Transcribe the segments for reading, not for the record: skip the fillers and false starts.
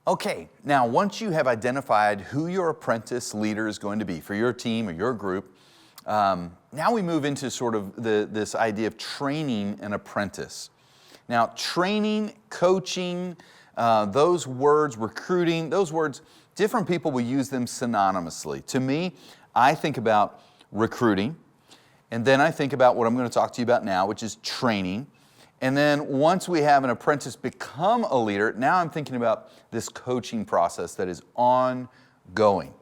Okay, now once you have identified who your apprentice leader is going to be for your team or your group, now we move into sort of this idea of training an apprentice. Now, training, coaching, those words, recruiting, those words, different people will use them synonymously. To me, I think about recruiting, and then I think about what I'm going to talk to you about now, which is training. And then once we have an apprentice become a leader, now I'm thinking about this coaching process that is ongoing.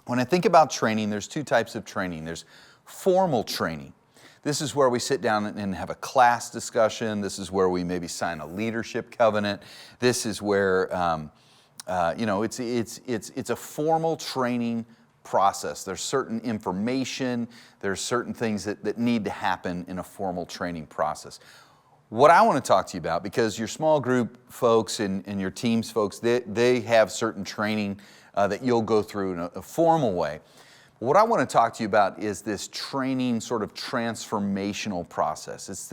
When I think about training, there's two types of training. There's formal training. This is where we sit down and have a class discussion. This is where we maybe sign a leadership covenant. This is where, it's a formal training process. There's certain information, there's certain things that need to happen in a formal training process. What I want to talk to you about, because your small group folks and your teams folks, they have certain training that you'll go through in a formal way. What I want to talk to you about is this training sort of transformational process. It's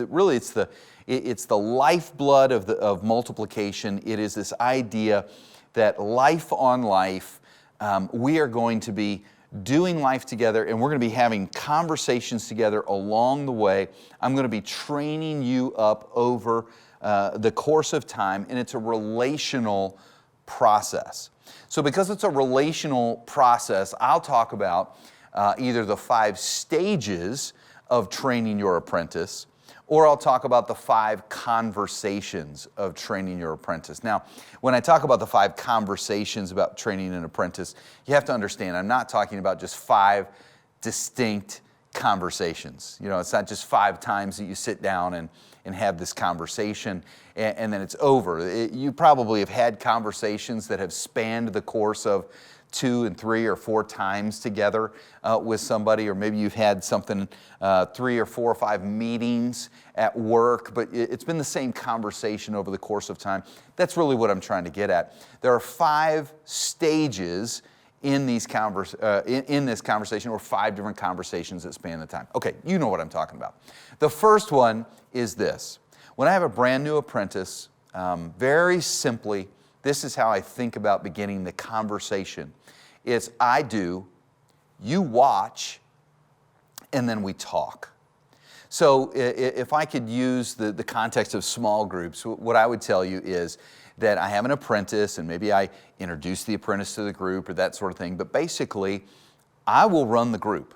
the lifeblood of multiplication. It is this idea that life on life, we are going to be doing life together, and we're going to be having conversations together along the way. I'm going to be training you up over the course of time, and it's a relational process. So because it's a relational process, I'll talk about either the 5 stages of training your apprentice, or I'll talk about the 5 conversations of training your apprentice. Now, when I talk about the 5 conversations about training an apprentice, you have to understand, I'm not talking about just 5 distinct conversations. You know, it's not just 5 times that you sit down and have this conversation and then it's over. You probably have had conversations that have spanned the course of 2 and 3 or 4 times together with somebody, or maybe you've had something 3 or 4 or 5 meetings at work, but it's been the same conversation over the course of time. That's really what I'm trying to get at. There are 5 stages in this conversation, or 5 different conversations that span the time. Okay, you know what I'm talking about. The first one is this. When I have a brand new apprentice, very simply, this is how I think about beginning the conversation. It's I do, you watch, and then we talk. So if I could use the context of small groups, what I would tell you is that I have an apprentice, and maybe I introduce the apprentice to the group or that sort of thing, but basically, I will run the group.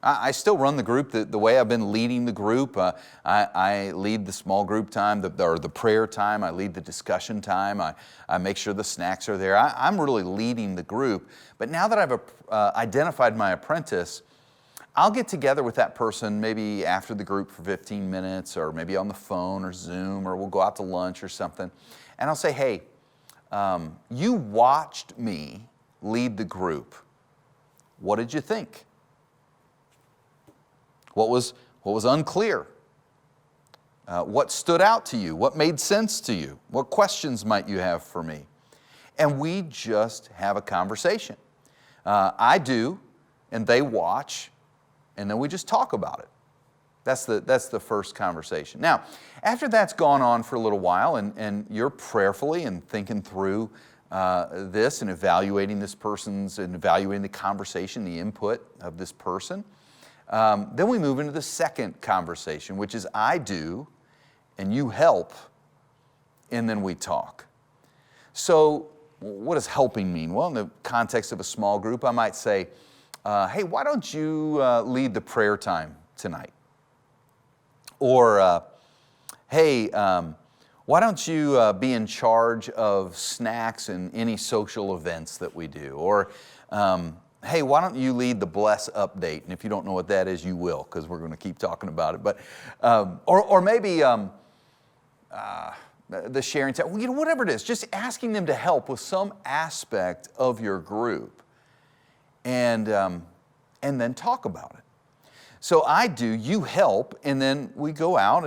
I still run the group the way I've been leading the group. I lead the small group time, or the prayer time. I lead the discussion time. I make sure the snacks are there. I'm really leading the group. But now that I've identified my apprentice, I'll get together with that person maybe after the group for 15 minutes, or maybe on the phone or Zoom, or we'll go out to lunch or something. And I'll say, hey, you watched me lead the group. What did you think? What was unclear? What stood out to you? What made sense to you? What questions might you have for me? And we just have a conversation. I do, and they watch, and then we just talk about it. That's the first conversation. Now, after that's gone on for a little while, and you're prayerfully and thinking through this and evaluating this person's, and evaluating the conversation, the input of this person, then we move into the second conversation, which is I do, and you help, and then we talk. So what does helping mean? Well, in the context of a small group, I might say, hey, why don't you lead the prayer time tonight? Or, hey, why don't you be in charge of snacks and any social events that we do? Or, hey, why don't you lead the Bless update? And if you don't know what that is, you will, because we're going to keep talking about it. But, or maybe the sharing time, whatever it is, just asking them to help with some aspect of your group, and then talk about it. So I do, you help, and then we go out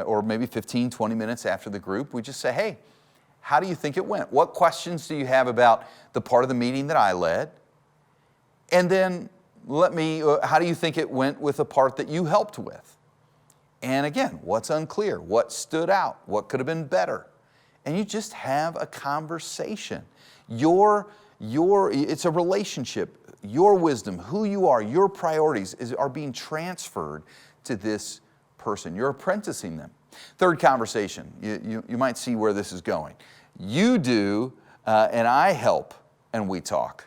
or maybe 15, 20 minutes after the group, we just say, hey, how do you think it went? What questions do you have about the part of the meeting that I led? And then how do you think it went with the part that you helped with? And again, what's unclear? What stood out? What could have been better? and you just have a conversation. It's a relationship. Your wisdom, who you are, your priorities are being transferred to this person. You're apprenticing them. Third conversation, you might see where this is going. You do, and I help, and we talk.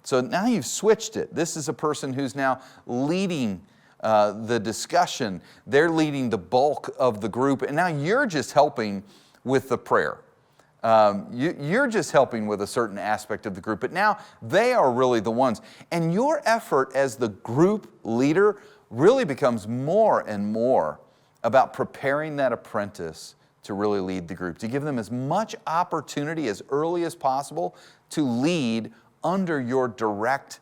So now you've switched it. This is a person who's now leading the discussion. They're leading the bulk of the group, and now you're just helping with the prayer. You're just helping with a certain aspect of the group, but now they are really the ones. And your effort as the group leader really becomes more and more about preparing that apprentice to really lead the group, to give them as much opportunity as early as possible to lead under your direct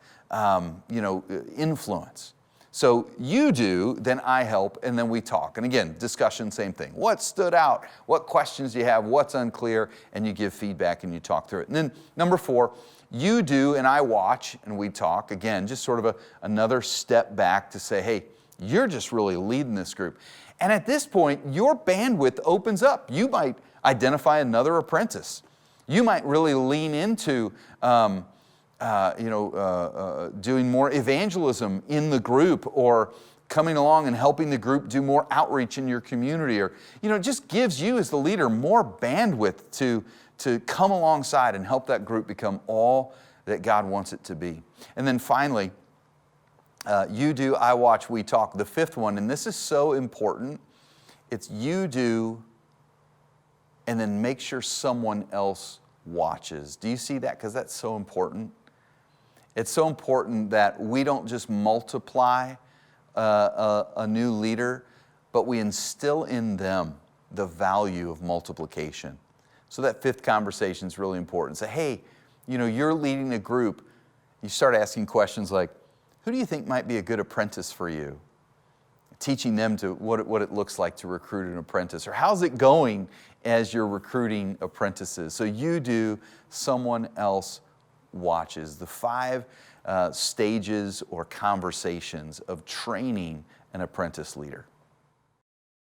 influence. So you do, then I help, and then we talk. And again, discussion, same thing. What stood out? What questions do you have? What's unclear? And you give feedback and you talk through it. And then number 4, you do and I watch and we talk. Again, just sort of another step back to say, hey, you're just really leading this group. And at this point, your bandwidth opens up. You might identify another apprentice. You might really lean into doing more evangelism in the group, or coming along and helping the group do more outreach in your community, or it just gives you as the leader more bandwidth to come alongside and help that group become all that God wants it to be. And then finally, you do, I watch, we talk. The 5th one, and this is so important, it's you do and then make sure someone else watches. Do you see that? Because that's so important. It's so important that we don't just multiply a new leader, but we instill in them the value of multiplication. So that 5th conversation is really important. Say, hey, you're leading a group. You start asking questions like, who do you think might be a good apprentice for you? Teaching them to what it looks like to recruit an apprentice. Or how's it going as you're recruiting apprentices? So you do, someone else watches. The 5 stages or conversations of training an apprentice leader.